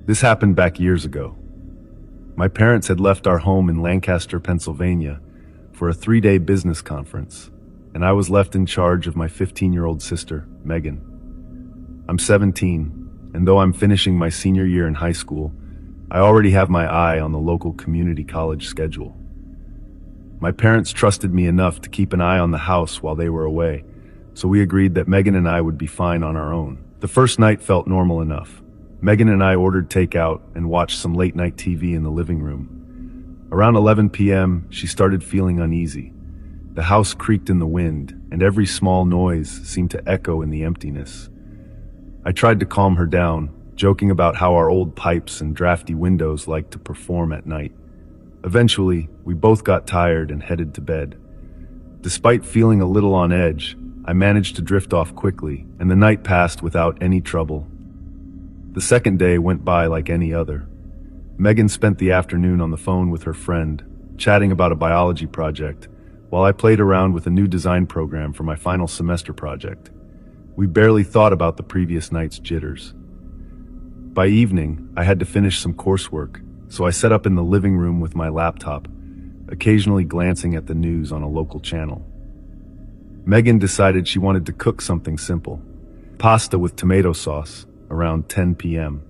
This happened back years ago. My parents had left our home in Lancaster, Pennsylvania for a 3-day business conference, and I was left in charge of my 15-year-old sister, Megan. I'm 17, and though I'm finishing my senior year in high school, I already have my eye on the local community college schedule. My parents trusted me enough to keep an eye on the house while they were away, so we agreed that Megan and I would be fine on our own. The first night felt normal enough. Megan and I ordered takeout and watched some late-night TV in the living room. Around 11 p.m., she started feeling uneasy. The house creaked in the wind, and every small noise seemed to echo in the emptiness. I tried to calm her down, joking about how our old pipes and drafty windows liked to perform at night. Eventually, we both got tired and headed to bed. Despite feeling a little on edge, I managed to drift off quickly, and the night passed without any trouble. The second day went by like any other. Megan spent the afternoon on the phone with her friend, chatting about a biology project, while I played around with a new design program for my final semester project. We barely thought about the previous night's jitters. By evening, I had to finish some coursework, so I sat up in the living room with my laptop, occasionally glancing at the news on a local channel. Megan decided she wanted to cook something simple, pasta with tomato sauce, around 10 p.m.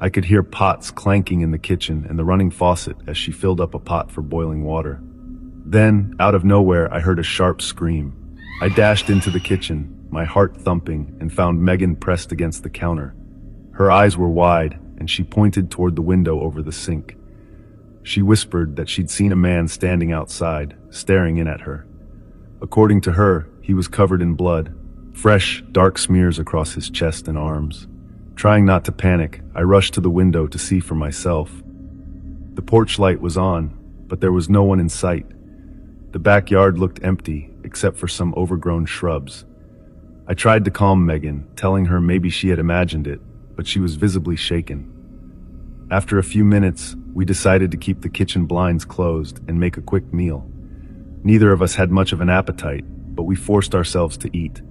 I could hear pots clanking in the kitchen and the running faucet as she filled up a pot for boiling water. Then, out of nowhere, I heard a sharp scream. I dashed into the kitchen, my heart thumping, and found Megan pressed against the counter. Her eyes were wide, and she pointed toward the window over the sink. She whispered that she'd seen a man standing outside, staring in at her. According to her, he was covered in blood, fresh, dark smears across his chest and arms. Trying not to panic, I rushed to the window to see for myself. The porch light was on, but there was no one in sight. The backyard looked empty, except for some overgrown shrubs. I tried to calm Megan, telling her maybe she had imagined it, but she was visibly shaken. After a few minutes, we decided to keep the kitchen blinds closed and make a quick meal. Neither of us had much of an appetite, but we forced ourselves to eat.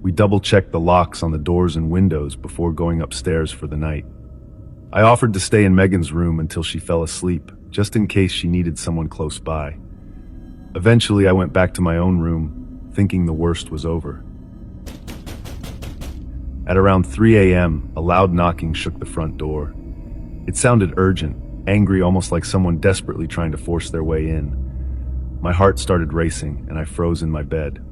We double-checked the locks on the doors and windows before going upstairs for the night. I offered to stay in Megan's room until she fell asleep, just in case she needed someone close by. Eventually, I went back to my own room, thinking the worst was over. At around 3 a.m., a loud knocking shook the front door. It sounded urgent, angry, almost like someone desperately trying to force their way in. My heart started racing, and I froze in my bed.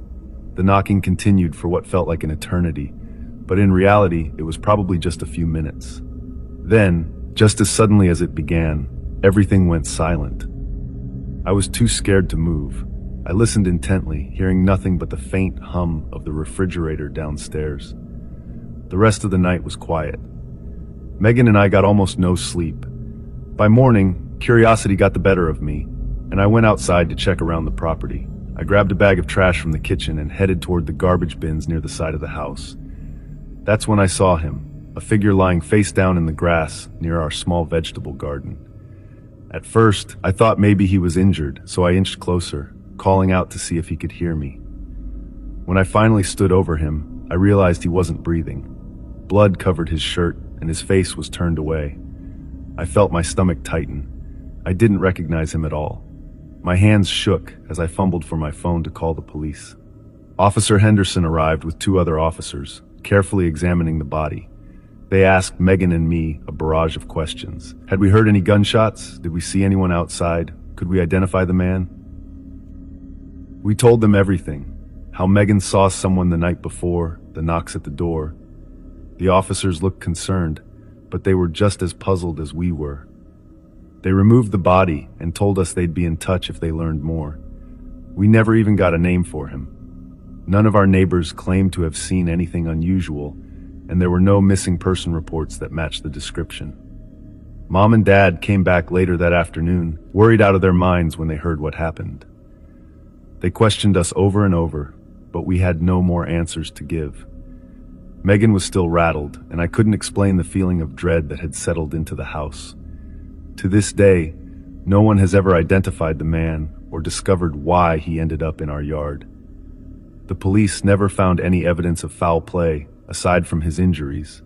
The knocking continued for what felt like an eternity, but in reality, it was probably just a few minutes. Then, just as suddenly as it began, everything went silent. I was too scared to move. I listened intently, hearing nothing but the faint hum of the refrigerator downstairs. The rest of the night was quiet. Megan and I got almost no sleep. By morning, curiosity got the better of me, and I went outside to check around the property. I grabbed a bag of trash from the kitchen and headed toward the garbage bins near the side of the house. That's when I saw him, a figure lying face down in the grass near our small vegetable garden. At first, I thought maybe he was injured, so I inched closer, calling out to see if he could hear me. When I finally stood over him, I realized he wasn't breathing. Blood covered his shirt, and his face was turned away. I felt my stomach tighten. I didn't recognize him at all. My hands shook as I fumbled for my phone to call the police. Officer Henderson arrived with 2 other officers, carefully examining the body. They asked Megan and me a barrage of questions. Had we heard any gunshots? Did we see anyone outside? Could we identify the man? We told them everything. How Megan saw someone the night before, the knocks at the door. The officers looked concerned, but they were just as puzzled as we were. They removed the body and told us they'd be in touch if they learned more. We never even got a name for him. None of our neighbors claimed to have seen anything unusual, and there were no missing person reports that matched the description. Mom and Dad came back later that afternoon, worried out of their minds when they heard what happened. They questioned us over and over, but we had no more answers to give. Megan was still rattled, and I couldn't explain the feeling of dread that had settled into the house. To this day, no one has ever identified the man or discovered why he ended up in our yard. The police never found any evidence of foul play, aside from his injuries,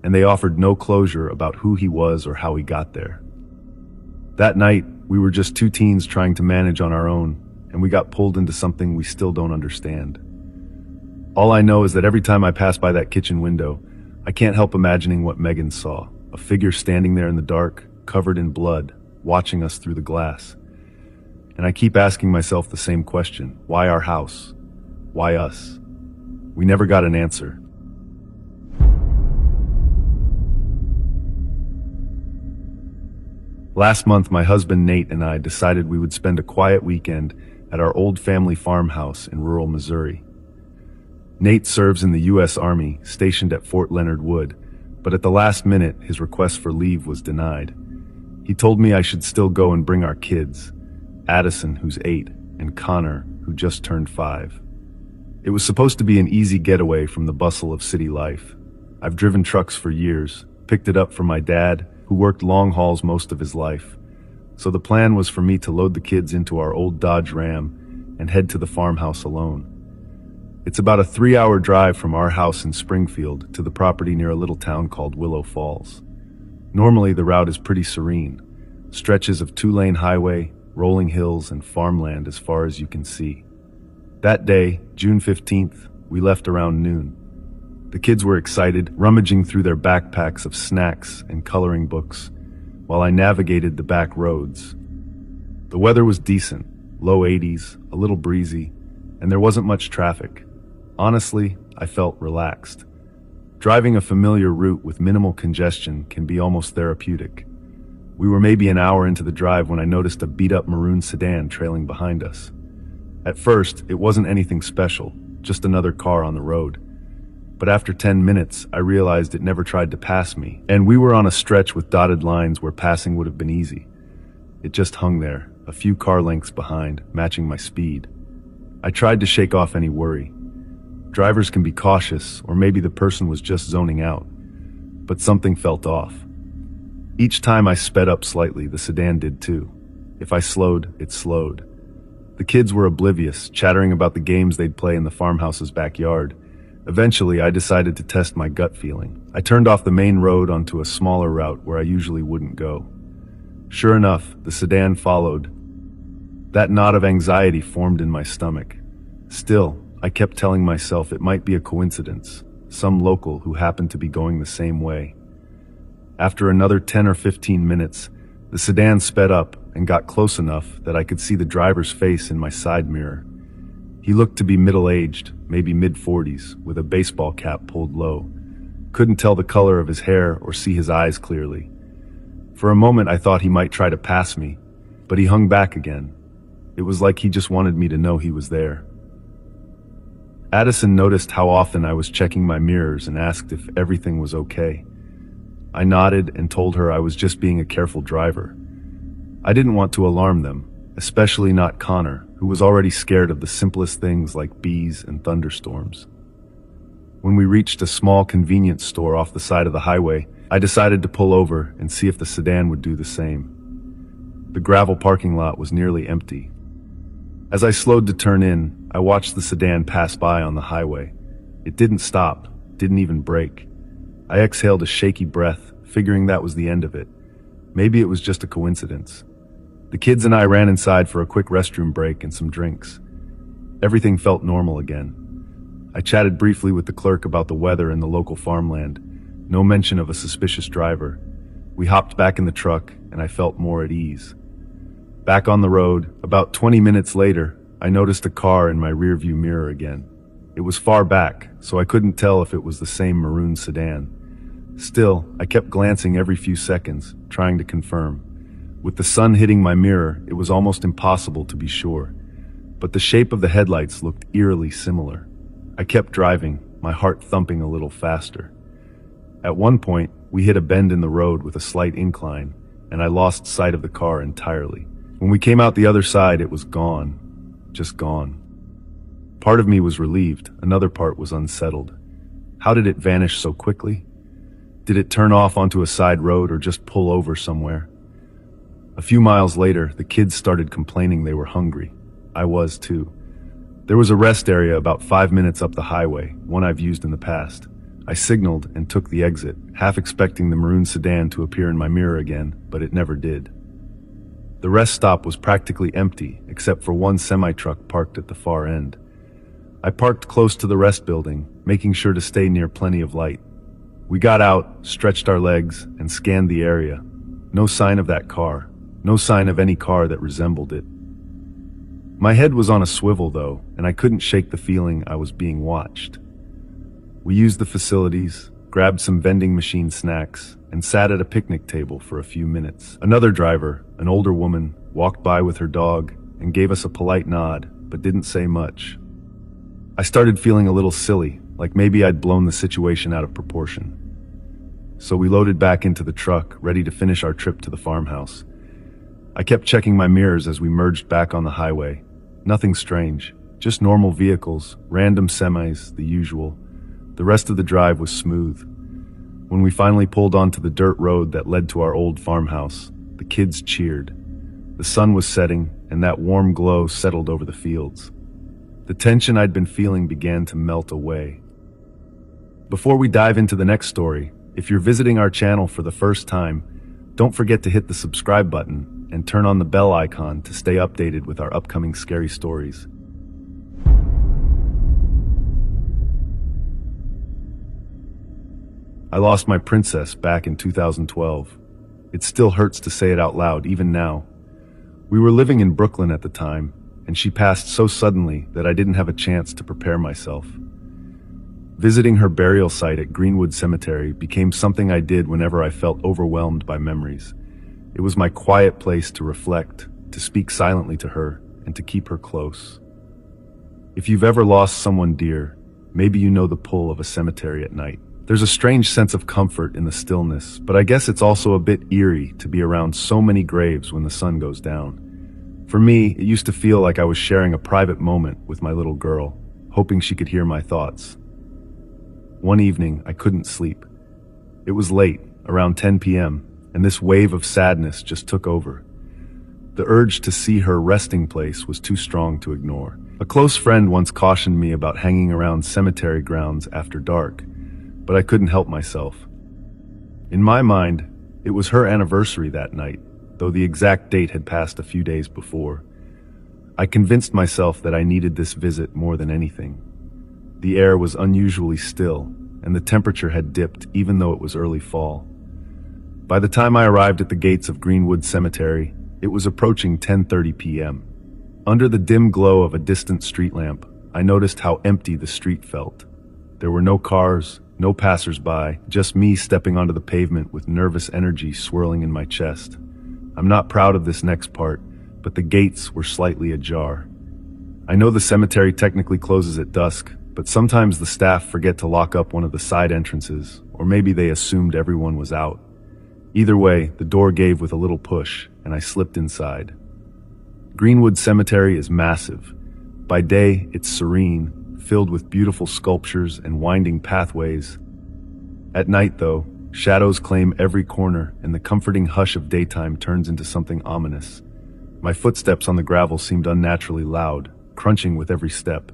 and they offered no closure about who he was or how he got there. That night, we were just two teens trying to manage on our own, and we got pulled into something we still don't understand. All I know is that every time I pass by that kitchen window, I can't help imagining what Megan saw, a figure standing there in the dark, covered in blood, watching us through the glass. And I keep asking myself the same question: why our house? Why us? We never got an answer. Last month, my husband Nate and I decided we would spend a quiet weekend at our old family farmhouse in rural Missouri. Nate serves in the U.S. Army, stationed at Fort Leonard Wood, but at the last minute, his request for leave was denied. He told me I should still go and bring our kids, Addison, who's 8, and Connor, who just turned 5. It was supposed to be an easy getaway from the bustle of city life. I've driven trucks for years, picked it up from my dad, who worked long hauls most of his life. So the plan was for me to load the kids into our old Dodge Ram and head to the farmhouse alone. It's about a 3-hour drive from our house in Springfield to the property near a little town called Willow Falls. Normally the route is pretty serene, stretches of 2-lane highway, rolling hills, and farmland as far as you can see. That day, June 15th, we left around noon. The kids were excited, rummaging through their backpacks of snacks and coloring books, while I navigated the back roads. The weather was decent, low 80s, a little breezy, and there wasn't much traffic. Honestly, I felt relaxed. Driving a familiar route with minimal congestion can be almost therapeutic. We were maybe an hour into the drive when I noticed a beat-up maroon sedan trailing behind us. At first, it wasn't anything special, just another car on the road. But after 10 minutes, I realized it never tried to pass me, and we were on a stretch with dotted lines where passing would have been easy. It just hung there, a few car lengths behind, matching my speed. I tried to shake off any worry. Drivers can be cautious, or maybe the person was just zoning out. But something felt off. Each time I sped up slightly, the sedan did too. If I slowed, it slowed. The kids were oblivious, chattering about the games they'd play in the farmhouse's backyard. Eventually, I decided to test my gut feeling. I turned off the main road onto a smaller route where I usually wouldn't go. Sure enough, the sedan followed. That knot of anxiety formed in my stomach. Still, I kept telling myself it might be a coincidence, some local who happened to be going the same way. After another 10 or 15 minutes, the sedan sped up and got close enough that I could see the driver's face in my side mirror. He looked to be middle-aged, maybe mid-40s, with a baseball cap pulled low. Couldn't tell the color of his hair or see his eyes clearly. For a moment I thought he might try to pass me, but he hung back again. It was like he just wanted me to know he was there. Addison noticed how often I was checking my mirrors and asked if everything was okay. I nodded and told her I was just being a careful driver. I didn't want to alarm them, especially not Connor, who was already scared of the simplest things like bees and thunderstorms. When we reached a small convenience store off the side of the highway, I decided to pull over and see if the sedan would do the same. The gravel parking lot was nearly empty. As I slowed to turn in, I watched the sedan pass by on the highway. It didn't stop, didn't even brake. I exhaled a shaky breath, figuring that was the end of it. Maybe it was just a coincidence. The kids and I ran inside for a quick restroom break and some drinks. Everything felt normal again. I chatted briefly with the clerk about the weather in the local farmland. No mention of a suspicious driver. We hopped back in the truck, and I felt more at ease. Back on the road, about 20 minutes later, I noticed a car in my rearview mirror again. It was far back, so I couldn't tell if it was the same maroon sedan. Still, I kept glancing every few seconds, trying to confirm. With the sun hitting my mirror, it was almost impossible to be sure. But the shape of the headlights looked eerily similar. I kept driving, my heart thumping a little faster. At one point, we hit a bend in the road with a slight incline, and I lost sight of the car entirely. When we came out the other side, it was gone. Just gone. Part of me was relieved, another part was unsettled. How did it vanish so quickly? Did it turn off onto a side road or just pull over somewhere? A few miles later, the kids started complaining they were hungry. I was too. There was a rest area about 5 minutes up the highway, one I've used in the past. I signaled and took the exit, half expecting the maroon sedan to appear in my mirror again, but it never did. The rest stop was practically empty, except for one semi-truck parked at the far end. I parked close to the rest building, making sure to stay near plenty of light. We got out, stretched our legs, and scanned the area. No sign of that car. No sign of any car that resembled it. My head was on a swivel, though, and I couldn't shake the feeling I was being watched. We used the facilities, grabbed some vending machine snacks, and sat at a picnic table for a few minutes. Another driver, an older woman, walked by with her dog and gave us a polite nod, but didn't say much. I started feeling a little silly, like maybe I'd blown the situation out of proportion. So we loaded back into the truck, ready to finish our trip to the farmhouse. I kept checking my mirrors as we merged back on the highway. Nothing strange, just normal vehicles, random semis, the usual. The rest of the drive was smooth. When we finally pulled onto the dirt road that led to our old farmhouse, the kids cheered. The sun was setting, and that warm glow settled over the fields. The tension I'd been feeling began to melt away. Before we dive into the next story, if you're visiting our channel for the first time, don't forget to hit the subscribe button and turn on the bell icon to stay updated with our upcoming scary stories. I lost my princess back in 2012. It still hurts to say it out loud, even now. We were living in Brooklyn at the time, and she passed so suddenly that I didn't have a chance to prepare myself. Visiting her burial site at Greenwood Cemetery became something I did whenever I felt overwhelmed by memories. It was my quiet place to reflect, to speak silently to her, and to keep her close. If you've ever lost someone dear, maybe you know the pull of a cemetery at night. There's a strange sense of comfort in the stillness, but I guess it's also a bit eerie to be around so many graves when the sun goes down. For me, it used to feel like I was sharing a private moment with my little girl, hoping she could hear my thoughts. One evening, I couldn't sleep. It was late, around 10 p.m., and this wave of sadness just took over. The urge to see her resting place was too strong to ignore. A close friend once cautioned me about hanging around cemetery grounds after dark, but I couldn't help myself. In my mind, it was her anniversary that night, though the exact date had passed a few days before. I convinced myself that I needed this visit more than anything. The air was unusually still, and the temperature had dipped even though it was early fall. By the time I arrived at the gates of Greenwood Cemetery, it was approaching 10:30 p.m. Under the dim glow of a distant street lamp, I noticed how empty the street felt. There were no cars, no passers-by, just me stepping onto the pavement with nervous energy swirling in my chest. I'm not proud of this next part, but the gates were slightly ajar. I know the cemetery technically closes at dusk, but sometimes the staff forget to lock up one of the side entrances, or maybe they assumed everyone was out. Either way, the door gave with a little push, and I slipped inside. Greenwood Cemetery is massive. By day, it's serene, filled with beautiful sculptures and winding pathways. At night, though, shadows claim every corner, and the comforting hush of daytime turns into something ominous. My footsteps on the gravel seemed unnaturally loud, crunching with every step.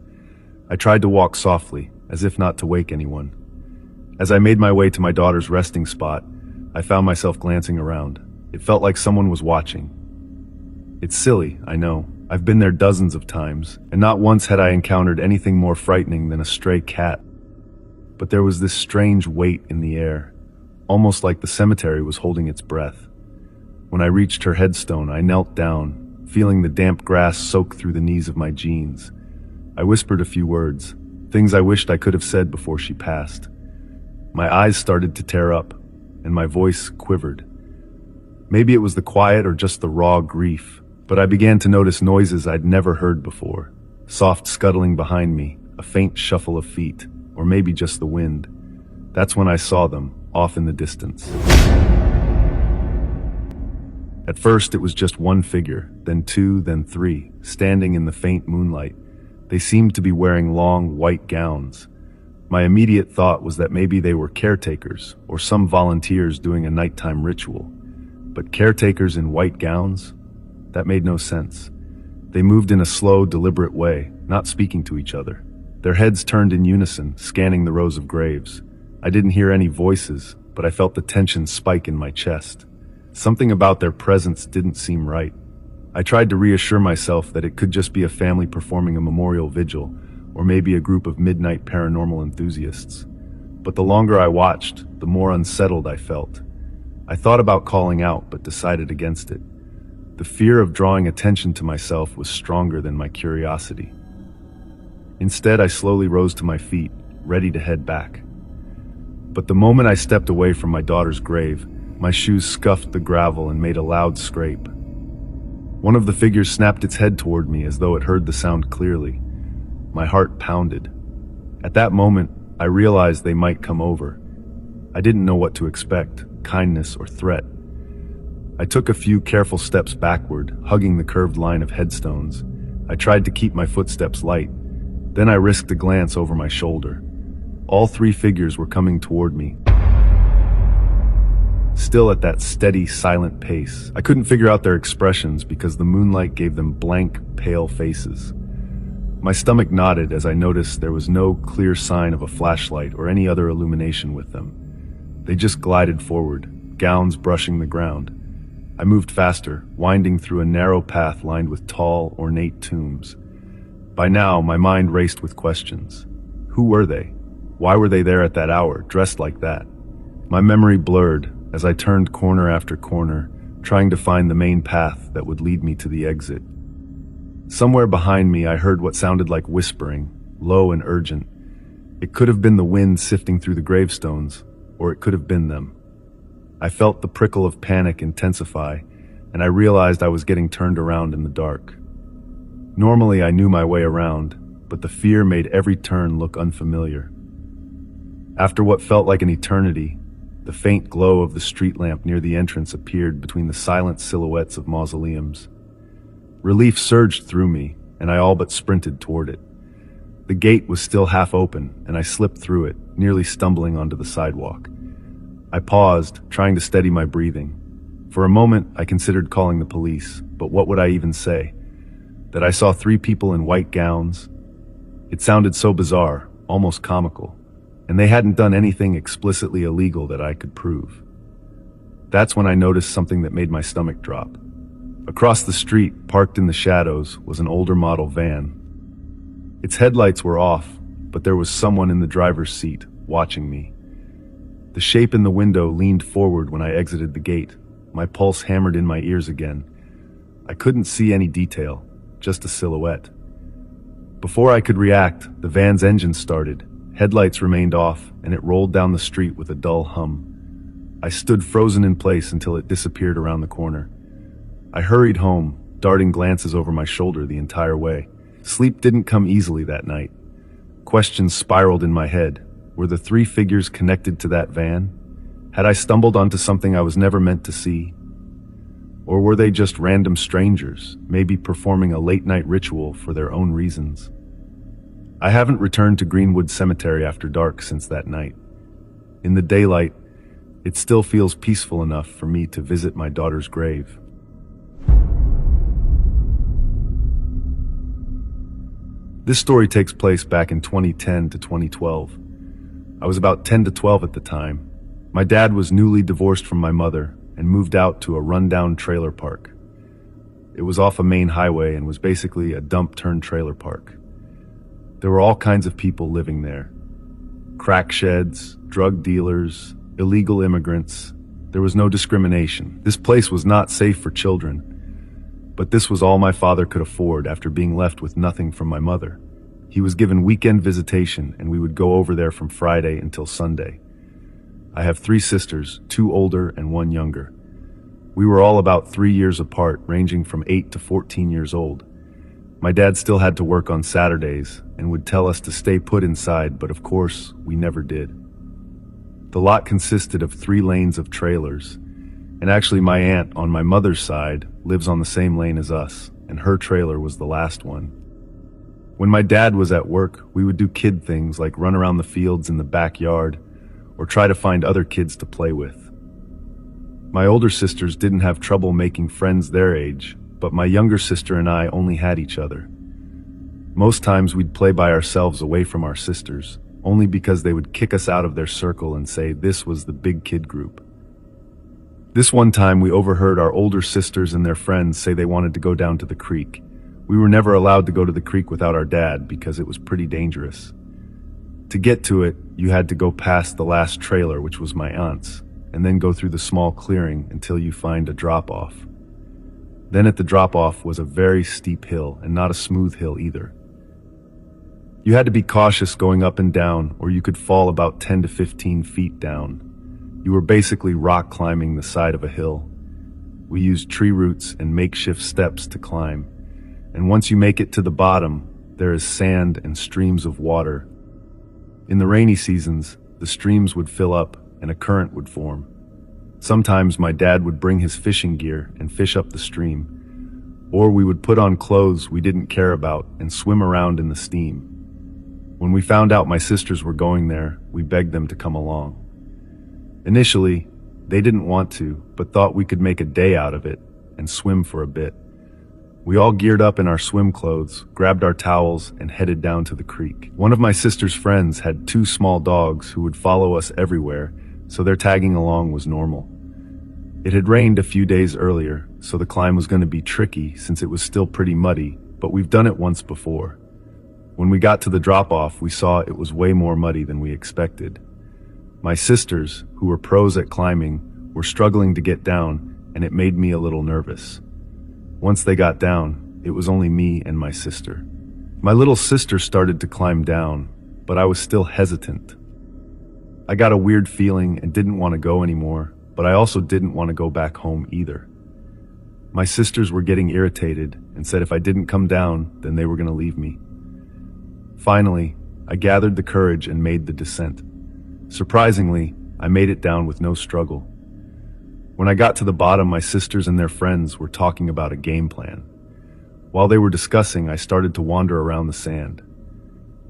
I tried to walk softly, as if not to wake anyone. As I made my way to my daughter's resting spot, I found myself glancing around. It felt like someone was watching. It's silly, I know. I've been there dozens of times, and not once had I encountered anything more frightening than a stray cat. But there was this strange weight in the air, almost like the cemetery was holding its breath. When I reached her headstone, I knelt down, feeling the damp grass soak through the knees of my jeans. I whispered a few words, things I wished I could have said before she passed. My eyes started to tear up, and my voice quivered. Maybe it was the quiet or just the raw grief, but I began to notice noises I'd never heard before. Soft scuttling behind me, a faint shuffle of feet, or maybe just the wind. That's when I saw them, off in the distance. At first, it was just one figure, then two, then three, standing in the faint moonlight. They seemed to be wearing long, white gowns. My immediate thought was that maybe they were caretakers, or some volunteers doing a nighttime ritual. But caretakers in white gowns? That made no sense. They moved in a slow, deliberate way, not speaking to each other. Their heads turned in unison, scanning the rows of graves. I didn't hear any voices, but I felt the tension spike in my chest. Something about their presence didn't seem right. I tried to reassure myself that it could just be a family performing a memorial vigil, or maybe a group of midnight paranormal enthusiasts. But the longer I watched, the more unsettled I felt. I thought about calling out, but decided against it. The fear of drawing attention to myself was stronger than my curiosity. Instead, I slowly rose to my feet, ready to head back. But the moment I stepped away from my daughter's grave, my shoes scuffed the gravel and made a loud scrape. One of the figures snapped its head toward me as though it heard the sound clearly. My heart pounded. At that moment, I realized they might come over. I didn't know what to expect, kindness or threat. I took a few careful steps backward, hugging the curved line of headstones. I tried to keep my footsteps light. Then I risked a glance over my shoulder. All three figures were coming toward me, still at that steady, silent pace. I couldn't figure out their expressions because the moonlight gave them blank, pale faces. My stomach knotted as I noticed there was no clear sign of a flashlight or any other illumination with them. They just glided forward, gowns brushing the ground. I moved faster, winding through a narrow path lined with tall, ornate tombs. By now, my mind raced with questions. Who were they? Why were they there at that hour, dressed like that? My memory blurred as I turned corner after corner, trying to find the main path that would lead me to the exit. Somewhere behind me, I heard what sounded like whispering, low and urgent. It could have been the wind sifting through the gravestones, or it could have been them. I felt the prickle of panic intensify, and I realized I was getting turned around in the dark. Normally, I knew my way around, but the fear made every turn look unfamiliar. After what felt like an eternity, the faint glow of the street lamp near the entrance appeared between the silent silhouettes of mausoleums. Relief surged through me, and I all but sprinted toward it. The gate was still half open, and I slipped through it, nearly stumbling onto the sidewalk. I paused, trying to steady my breathing. For a moment, I considered calling the police, but what would I even say? That I saw three people in white gowns? It sounded so bizarre, almost comical, and they hadn't done anything explicitly illegal that I could prove. That's when I noticed something that made my stomach drop. Across the street, parked in the shadows, was an older model van. Its headlights were off, but there was someone in the driver's seat, watching me. The shape in the window leaned forward when I exited the gate. My pulse hammered in my ears again. I couldn't see any detail, just a silhouette. Before I could react, the van's engine started. Headlights remained off, and it rolled down the street with a dull hum. I stood frozen in place until it disappeared around the corner. I hurried home, darting glances over my shoulder the entire way. Sleep didn't come easily that night. Questions spiraled in my head. Were the three figures connected to that van? Had I stumbled onto something I was never meant to see? Or were they just random strangers, maybe performing a late-night ritual for their own reasons? I haven't returned to Greenwood Cemetery after dark since that night. In the daylight, it still feels peaceful enough for me to visit my daughter's grave. This story takes place back in 2010 to 2012. I was about 10 to 12 at the time. My dad was newly divorced from my mother and moved out to a rundown trailer park. It was off a main highway and was basically a dump-turned-trailer park. There were all kinds of people living there. Crack sheds, drug dealers, illegal immigrants. There was no discrimination. This place was not safe for children. But this was all my father could afford after being left with nothing from my mother. He was given weekend visitation, and we would go over there from Friday until Sunday. I have 3 sisters, 2 older and 1 younger. We were all about 3 years apart, ranging from 8 to 14 years old. My dad still had to work on Saturdays and would tell us to stay put inside, but of course, we never did. The lot consisted of 3 lanes of trailers, and actually my aunt on my mother's side lives on the same lane as us, and her trailer was the last one. When my dad was at work, we would do kid things like run around the fields in the backyard or try to find other kids to play with. My older sisters didn't have trouble making friends their age, but my younger sister and I only had each other. Most times we'd play by ourselves away from our sisters, only because they would kick us out of their circle and say this was the big kid group. This one time we overheard our older sisters and their friends say they wanted to go down to the creek. We were never allowed to go to the creek without our dad because it was pretty dangerous. To get to it, you had to go past the last trailer, which was my aunt's, and then go through the small clearing until you find a drop-off. Then at the drop-off was a very steep hill, and not a smooth hill either. You had to be cautious going up and down, or you could fall about 10 to 15 feet down. You were basically rock climbing the side of a hill. We used tree roots and makeshift steps to climb, and once you make it to the bottom, there is sand and streams of water. In the rainy seasons, the streams would fill up and a current would form. Sometimes my dad would bring his fishing gear and fish up the stream, or we would put on clothes we didn't care about and swim around in the steam. When we found out my sisters were going there, we begged them to come along. Initially, they didn't want to, but thought we could make a day out of it and swim for a bit. We all geared up in our swim clothes, grabbed our towels, and headed down to the creek. One of my sister's friends had 2 small dogs who would follow us everywhere, so their tagging along was normal. It had rained a few days earlier, so the climb was going to be tricky since it was still pretty muddy, but we've done it once before. When we got to the drop-off, we saw it was way more muddy than we expected. My sisters, who were pros at climbing, were struggling to get down, and it made me a little nervous. Once they got down, it was only me and my sister. My little sister started to climb down, but I was still hesitant. I got a weird feeling and didn't want to go anymore, but I also didn't want to go back home either. My sisters were getting irritated and said if I didn't come down, then they were going to leave me. Finally, I gathered the courage and made the descent. Surprisingly, I made it down with no struggle. When I got to the bottom, my sisters and their friends were talking about a game plan. While they were discussing, I started to wander around the sand.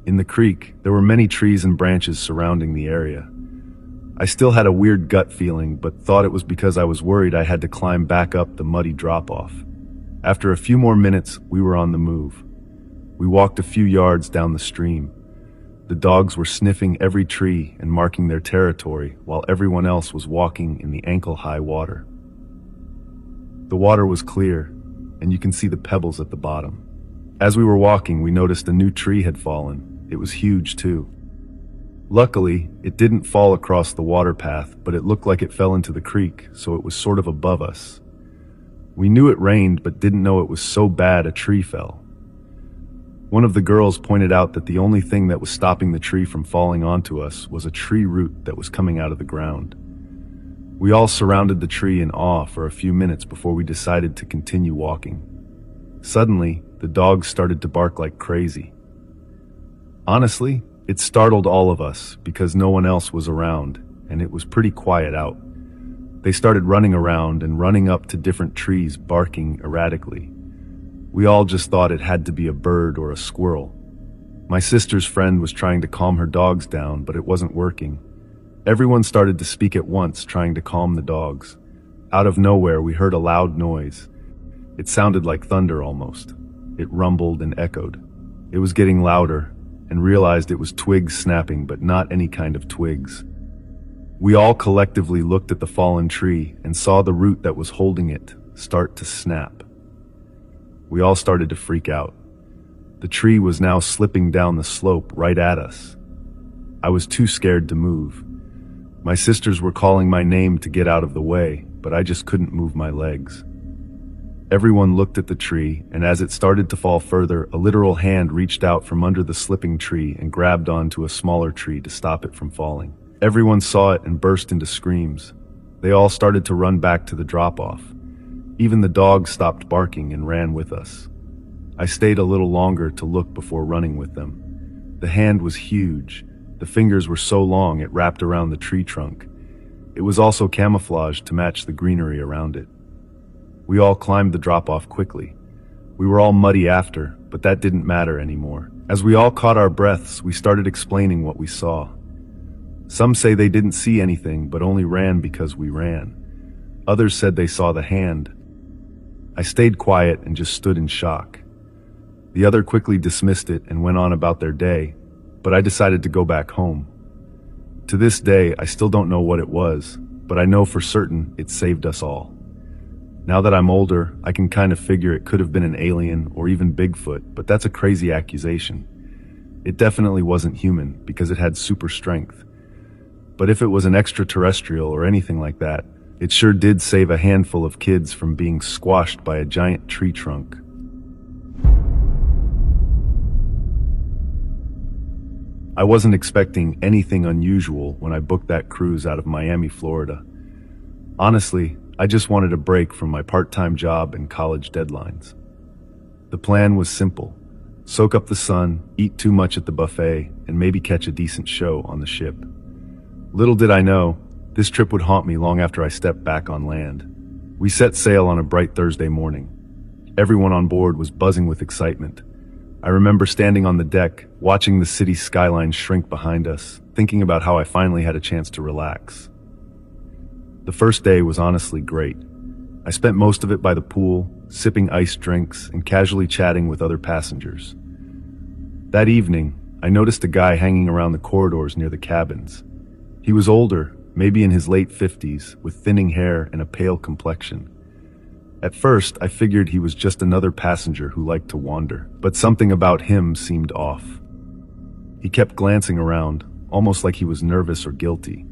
In the creek, there were many trees and branches surrounding the area. I still had a weird gut feeling, but thought it was because I was worried I had to climb back up the muddy drop-off. After a few more minutes, we were on the move. We walked a few yards down the stream. The dogs were sniffing every tree and marking their territory, while everyone else was walking in the ankle-high water. The water was clear, and you can see the pebbles at the bottom. As we were walking, we noticed a new tree had fallen. It was huge, too. Luckily, it didn't fall across the water path, but it looked like it fell into the creek, so it was sort of above us. We knew it rained, but didn't know it was so bad a tree fell. One of the girls pointed out that the only thing that was stopping the tree from falling onto us was a tree root that was coming out of the ground. We all surrounded the tree in awe for a few minutes before we decided to continue walking. Suddenly, the dogs started to bark like crazy. Honestly, it startled all of us because no one else was around, and it was pretty quiet out. They started running around and running up to different trees, barking erratically. We all just thought it had to be a bird or a squirrel. My sister's friend was trying to calm her dogs down, but it wasn't working. Everyone started to speak at once, trying to calm the dogs. Out of nowhere, we heard a loud noise. It sounded like thunder almost. It rumbled and echoed. It was getting louder, and realized it was twigs snapping, but not any kind of twigs. We all collectively looked at the fallen tree and saw the root that was holding it start to snap. We all started to freak out. The tree was now slipping down the slope right at us. I was too scared to move. My sisters were calling my name to get out of the way, but I just couldn't move my legs. Everyone looked at the tree, and as it started to fall further, a literal hand reached out from under the slipping tree and grabbed onto a smaller tree to stop it from falling. Everyone saw it and burst into screams. They all started to run back to the drop-off. Even the dogs stopped barking and ran with us. I stayed a little longer to look before running with them. The hand was huge. The fingers were so long it wrapped around the tree trunk. It was also camouflaged to match the greenery around it. We all climbed the drop-off quickly. We were all muddy after, but that didn't matter anymore. As we all caught our breaths, we started explaining what we saw. Some say they didn't see anything, but only ran because we ran. Others said they saw the hand. I stayed quiet and just stood in shock. The other quickly dismissed it and went on about their day. but I decided to go back home. To this day, I still don't know what it was, but I know for certain it saved us all. Now that I'm older, I can kind of figure it could have been an alien or even Bigfoot, but that's a crazy accusation. It definitely wasn't human because it had super strength. But if it was an extraterrestrial or anything like that, it sure did save a handful of kids from being squashed by a giant tree trunk. I wasn't expecting anything unusual when I booked that cruise out of Miami, Florida. Honestly, I just wanted a break from my part-time job and college deadlines. The plan was simple: soak up the sun, eat too much at the buffet, and maybe catch a decent show on the ship. Little did I know, this trip would haunt me long after I stepped back on land. We set sail on a bright Thursday morning. Everyone on board was buzzing with excitement. I remember standing on the deck, watching the city skyline shrink behind us, thinking about how I finally had a chance to relax. The first day was honestly great. I spent most of it by the pool, sipping iced drinks and casually chatting with other passengers. That evening, I noticed a guy hanging around the corridors near the cabins. He was older, maybe in his late 50s, with thinning hair and a pale complexion. At first, I figured he was just another passenger who liked to wander, but something about him seemed off. He kept glancing around, almost like he was nervous or guilty.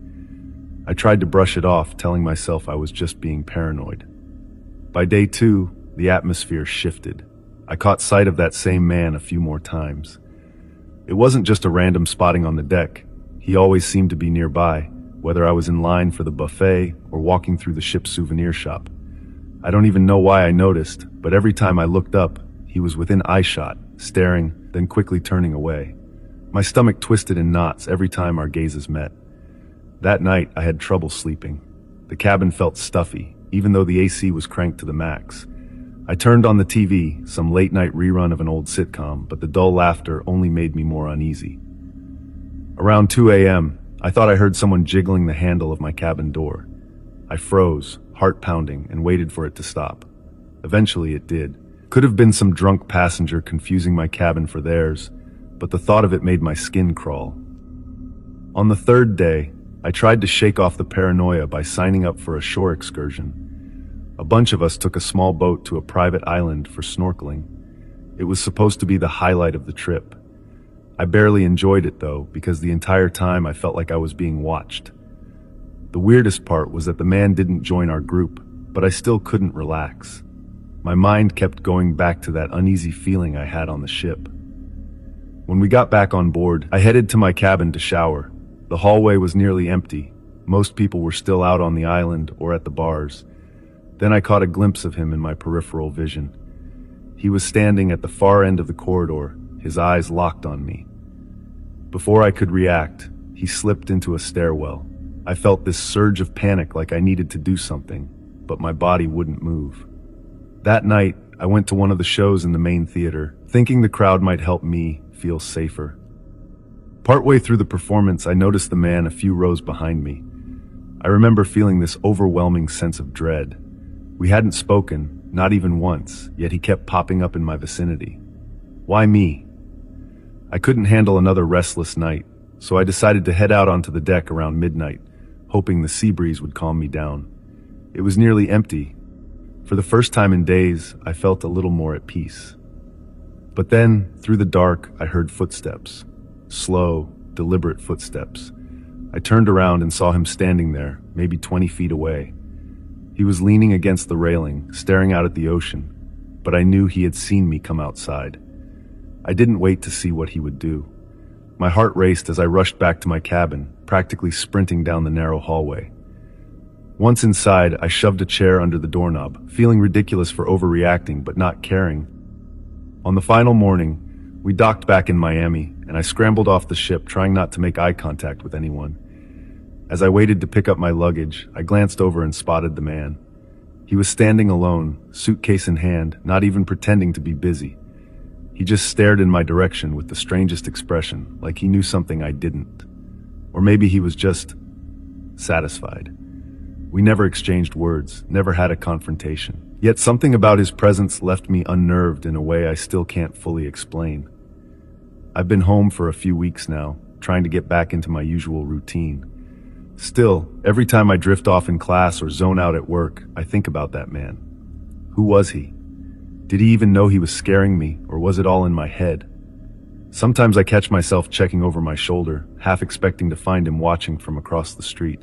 I tried to brush it off, telling myself I was just being paranoid. By day 2, the atmosphere shifted. I caught sight of that same man a few more times. It wasn't just a random spotting on the deck. He always seemed to be nearby, whether I was in line for the buffet or walking through the ship's souvenir shop. I don't even know why I noticed, but every time I looked up, he was within eyeshot, staring, then quickly turning away. My stomach twisted in knots every time our gazes met. That night, I had trouble sleeping. The cabin felt stuffy, even though the AC was cranked to the max. I turned on the TV, some late-night rerun of an old sitcom, but the dull laughter only made me more uneasy. Around 2 a.m., I thought I heard someone jiggling the handle of my cabin door. I froze, heart pounding, and waited for it to stop. Eventually it did. Could have been some drunk passenger confusing my cabin for theirs, but the thought of it made my skin crawl. On the third day, I tried to shake off the paranoia by signing up for a shore excursion. A bunch of us took a small boat to a private island for snorkeling. It was supposed to be the highlight of the trip. I barely enjoyed it though, because the entire time I felt like I was being watched. The weirdest part was that the man didn't join our group, but I still couldn't relax. My mind kept going back to that uneasy feeling I had on the ship. When we got back on board, I headed to my cabin to shower. The hallway was nearly empty. Most people were still out on the island or at the bars. Then I caught a glimpse of him in my peripheral vision. He was standing at the far end of the corridor, his eyes locked on me. Before I could react, he slipped into a stairwell. I felt this surge of panic like I needed to do something, but my body wouldn't move. That night, I went to one of the shows in the main theater, thinking the crowd might help me feel safer. Partway through the performance, I noticed the man a few rows behind me. I remember feeling this overwhelming sense of dread. We hadn't spoken, not even once, yet he kept popping up in my vicinity. Why me? I couldn't handle another restless night, so I decided to head out onto the deck around midnight, hoping the sea breeze would calm me down. It was nearly empty. For the first time in days, I felt a little more at peace. But then, through the dark, I heard footsteps. Slow, deliberate footsteps. I turned around and saw him standing there, maybe 20 feet away. He was leaning against the railing, staring out at the ocean, but I knew he had seen me come outside. I didn't wait to see what he would do. My heart raced as I rushed back to my cabin, practically sprinting down the narrow hallway. Once inside, I shoved a chair under the doorknob, feeling ridiculous for overreacting but not caring. On the final morning, we docked back in Miami, and I scrambled off the ship, trying not to make eye contact with anyone. As I waited to pick up my luggage, I glanced over and spotted the man. He was standing alone, suitcase in hand, not even pretending to be busy. He just stared in my direction with the strangest expression, like he knew something I didn't. Or maybe he was just satisfied. We never exchanged words, never had a confrontation. Yet something about his presence left me unnerved in a way I still can't fully explain. I've been home for a few weeks now, trying to get back into my usual routine. Still, every time I drift off in class or zone out at work, I think about that man. Who was he? Did he even know he was scaring me, or was it all in my head? Sometimes I catch myself checking over my shoulder, half expecting to find him watching from across the street.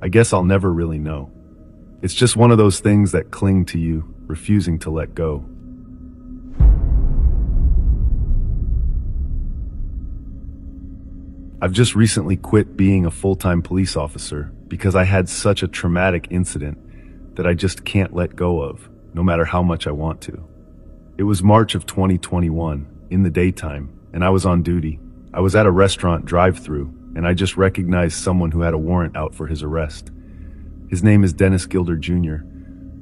I guess I'll never really know. It's just one of those things that cling to you, refusing to let go. I've just recently quit being a full-time police officer because I had such a traumatic incident that I just can't let go of, no matter how much I want to. It was March of 2021, in the daytime, and I was on duty. I was at a restaurant drive-thru, and I just recognized someone who had a warrant out for his arrest. His name is Dennis Gilder Jr.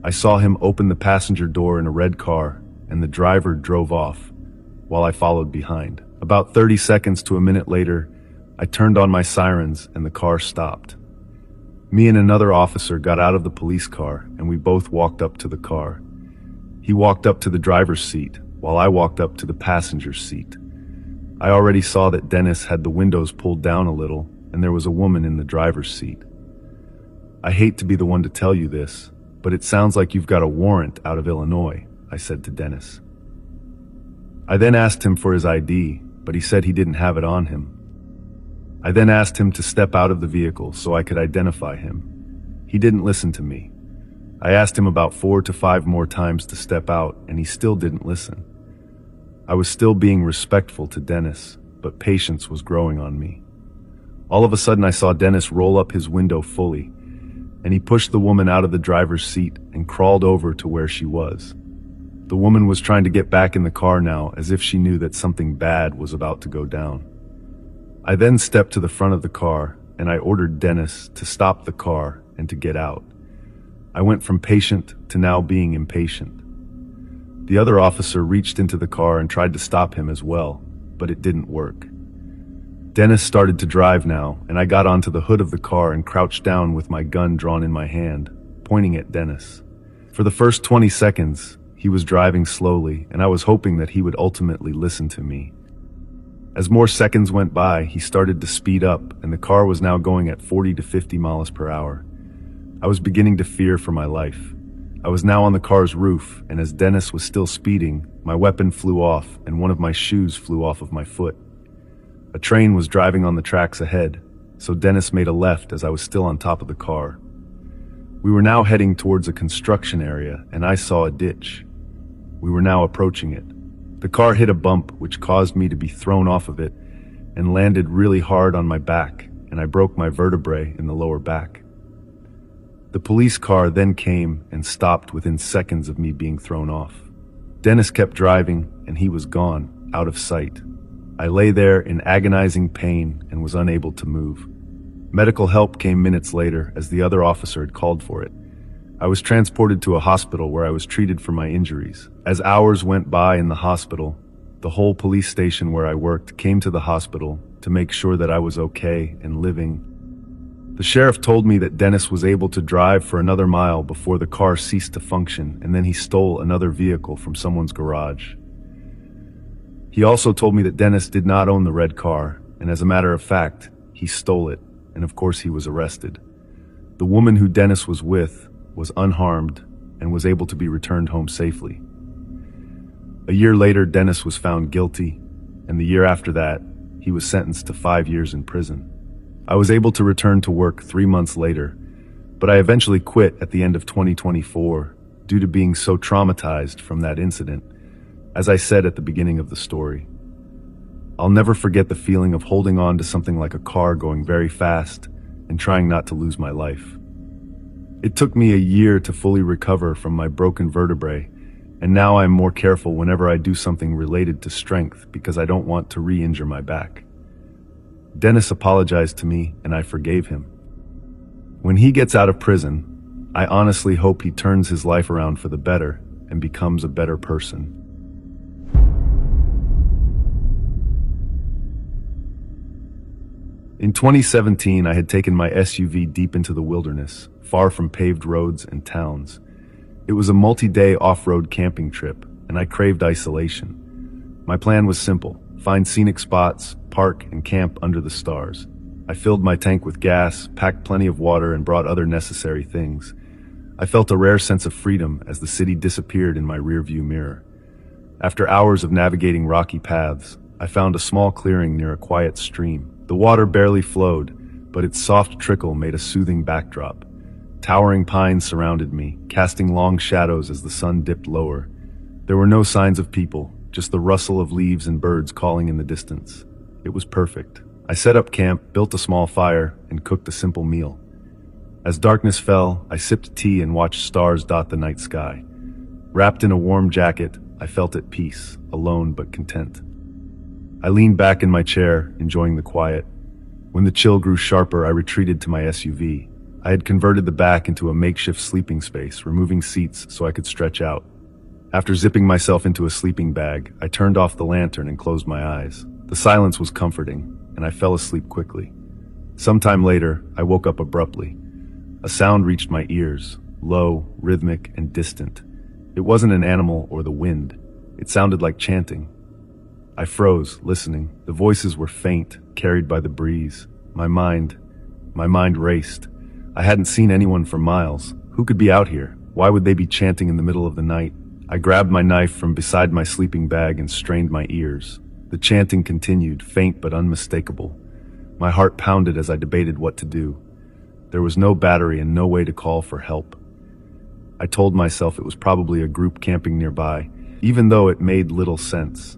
I saw him open the passenger door in a red car, and the driver drove off, while I followed behind. About 30 seconds to a minute later, I turned on my sirens and the car stopped. Me and another officer got out of the police car and we both walked up to the car. He walked up to the driver's seat while I walked up to the passenger's seat. I already saw that Dennis had the windows pulled down a little and there was a woman in the driver's seat. I hate to be the one to tell you this, but it sounds like you've got a warrant out of Illinois, I said to Dennis. I then asked him for his ID, but he said he didn't have it on him. I then asked him to step out of the vehicle so I could identify him. He didn't listen to me. I asked him about 4 to 5 more times to step out, and he still didn't listen. I was still being respectful to Dennis, but patience was growing on me. All of a sudden I saw Dennis roll up his window fully, and he pushed the woman out of the driver's seat and crawled over to where she was. The woman was trying to get back in the car now, as if she knew that something bad was about to go down. I then stepped to the front of the car and I ordered Dennis to stop the car and to get out. I went from patient to now being impatient. The other officer reached into the car and tried to stop him as well, but it didn't work. Dennis started to drive now, and I got onto the hood of the car and crouched down with my gun drawn in my hand, pointing at Dennis. For the first 20 seconds, he was driving slowly, and I was hoping that he would ultimately listen to me. As more seconds went by, he started to speed up, and the car was now going at 40 to 50 miles per hour. I was beginning to fear for my life. I was now on the car's roof, and as Dennis was still speeding, my weapon flew off, and one of my shoes flew off of my foot. A train was driving on the tracks ahead, so Dennis made a left as I was still on top of the car. We were now heading towards a construction area, and I saw a ditch. We were now approaching it. The car hit a bump which caused me to be thrown off of it and landed really hard on my back, and I broke my vertebrae in the lower back. The police car then came and stopped within seconds of me being thrown off. Dennis kept driving and he was gone, out of sight. I lay there in agonizing pain and was unable to move. Medical help came minutes later as the other officer had called for it. I was transported to a hospital where I was treated for my injuries. As hours went by in the hospital, the whole police station where I worked came to the hospital to make sure that I was okay and living. The sheriff told me that Dennis was able to drive for another mile before the car ceased to function, and then he stole another vehicle from someone's garage. He also told me that Dennis did not own the red car, and as a matter of fact, he stole it, and of course he was arrested. The woman who Dennis was with was unharmed and was able to be returned home safely. A year later, Dennis was found guilty, and the year after that, he was sentenced to 5 years in prison. I was able to return to work 3 months later, but I eventually quit at the end of 2024 due to being so traumatized from that incident, as I said at the beginning of the story. I'll never forget the feeling of holding on to something like a car going very fast and trying not to lose my life. It took me a year to fully recover from my broken vertebrae, and now I'm more careful whenever I do something related to strength because I don't want to re-injure my back. Dennis apologized to me and I forgave him. When he gets out of prison, I honestly hope he turns his life around for the better and becomes a better person. In 2017, I had taken my SUV deep into the wilderness, far from paved roads and towns. It was a multi-day off-road camping trip, and I craved isolation. My plan was simple: find scenic spots, park, and camp under the stars. I filled my tank with gas, packed plenty of water, and brought other necessary things. I felt a rare sense of freedom as the city disappeared in my rearview mirror. After hours of navigating rocky paths, I found a small clearing near a quiet stream. The water barely flowed, but its soft trickle made a soothing backdrop. Towering pines surrounded me, casting long shadows as the sun dipped lower. There were no signs of people, just the rustle of leaves and birds calling in the distance. It was perfect. I set up camp, built a small fire, and cooked a simple meal. As darkness fell, I sipped tea and watched stars dot the night sky. Wrapped in a warm jacket, I felt at peace, alone but content. I leaned back in my chair, enjoying the quiet. When the chill grew sharper, I retreated to my SUV. I had converted the back into a makeshift sleeping space, removing seats so I could stretch out. After zipping myself into a sleeping bag, I turned off the lantern and closed my eyes. The silence was comforting, and I fell asleep quickly. Sometime later, I woke up abruptly. A sound reached my ears, low, rhythmic, and distant. It wasn't an animal or the wind. It sounded like chanting. I froze, listening. The voices were faint, carried by the breeze. My mind raced. I hadn't seen anyone for miles. Who could be out here? Why would they be chanting in the middle of the night? I grabbed my knife from beside my sleeping bag and strained my ears. The chanting continued, faint but unmistakable. My heart pounded as I debated what to do. There was no battery and no way to call for help. I told myself it was probably a group camping nearby, even though it made little sense.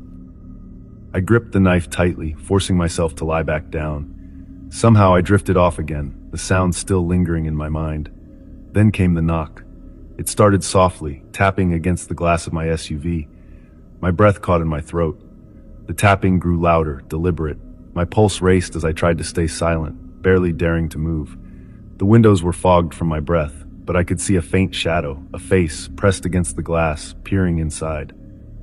I gripped the knife tightly, forcing myself to lie back down. Somehow I drifted off again, the sound still lingering in my mind. Then came the knock. It started softly, tapping against the glass of my SUV. My breath caught in my throat. The tapping grew louder, deliberate. My pulse raced as I tried to stay silent, barely daring to move. The windows were fogged from my breath, but I could see a faint shadow, a face pressed against the glass, peering inside.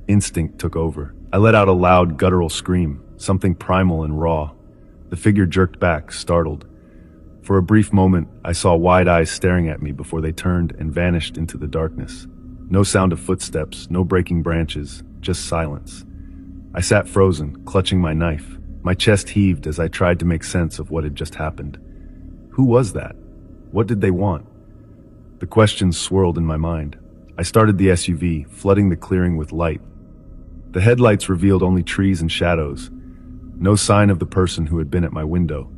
Instinct took over. I let out a loud, guttural scream, something primal and raw. The figure jerked back, startled. For a brief moment, I saw wide eyes staring at me before they turned and vanished into the darkness. No sound of footsteps, no breaking branches, just silence. I sat frozen, clutching my knife. My chest heaved as I tried to make sense of what had just happened. Who was that? What did they want? The questions swirled in my mind. I started the SUV, flooding the clearing with light. The headlights revealed only trees and shadows. No sign of the person who had been at my window.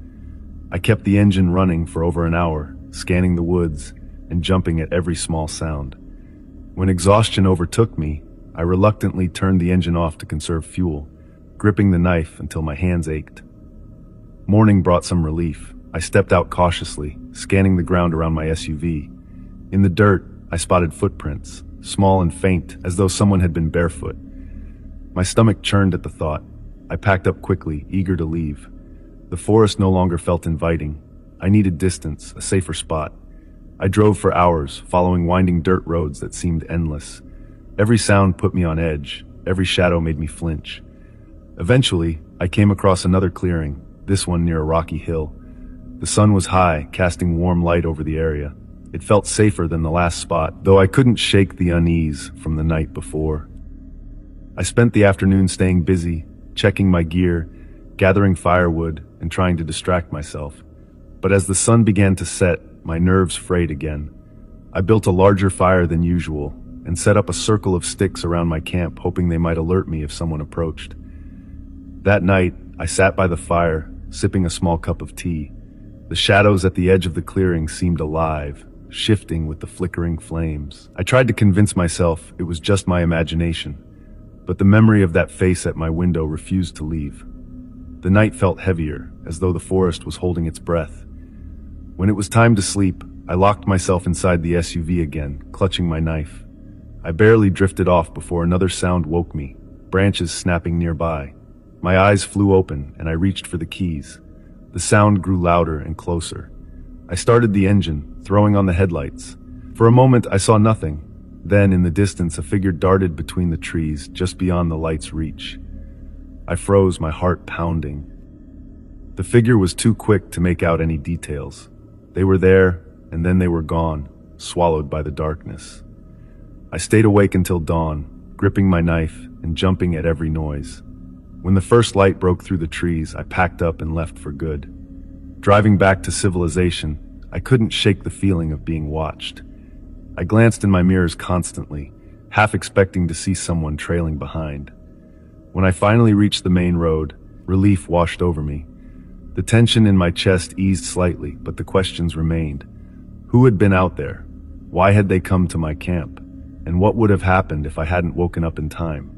I kept the engine running for over an hour, scanning the woods and jumping at every small sound. When exhaustion overtook me, I reluctantly turned the engine off to conserve fuel, gripping the knife until my hands ached. Morning brought some relief. I stepped out cautiously, scanning the ground around my SUV. In the dirt, I spotted footprints, small and faint, as though someone had been barefoot. My stomach churned at the thought. I packed up quickly, eager to leave. The forest no longer felt inviting. I needed distance, a safer spot. I drove for hours, following winding dirt roads that seemed endless. Every sound put me on edge. Every shadow made me flinch. Eventually, I came across another clearing, this one near a rocky hill. The sun was high, casting warm light over the area. It felt safer than the last spot, though I couldn't shake the unease from the night before. I spent the afternoon staying busy, checking my gear, gathering firewood, and trying to distract myself. But as the sun began to set, my nerves frayed again. I built a larger fire than usual and set up a circle of sticks around my camp, hoping they might alert me if someone approached. That night, I sat by the fire, sipping a small cup of tea. The shadows at the edge of the clearing seemed alive, shifting with the flickering flames. I tried to convince myself it was just my imagination, but the memory of that face at my window refused to leave. The night felt heavier, as though the forest was holding its breath. When it was time to sleep, I locked myself inside the SUV again, clutching my knife. I barely drifted off before another sound woke me, branches snapping nearby. My eyes flew open, and I reached for the keys. The sound grew louder and closer. I started the engine, throwing on the headlights. For a moment, I saw nothing. Then, in the distance, a figure darted between the trees, just beyond the light's reach. I froze, my heart pounding. The figure was too quick to make out any details. They were there, and then they were gone, swallowed by the darkness. I stayed awake until dawn, gripping my knife and jumping at every noise. When the first light broke through the trees, I packed up and left for good. Driving back to civilization, I couldn't shake the feeling of being watched. I glanced in my mirrors constantly, half expecting to see someone trailing behind. When I finally reached the main road, relief washed over me. The tension in my chest eased slightly, but the questions remained. Who had been out there? Why had they come to my camp? And what would have happened if I hadn't woken up in time?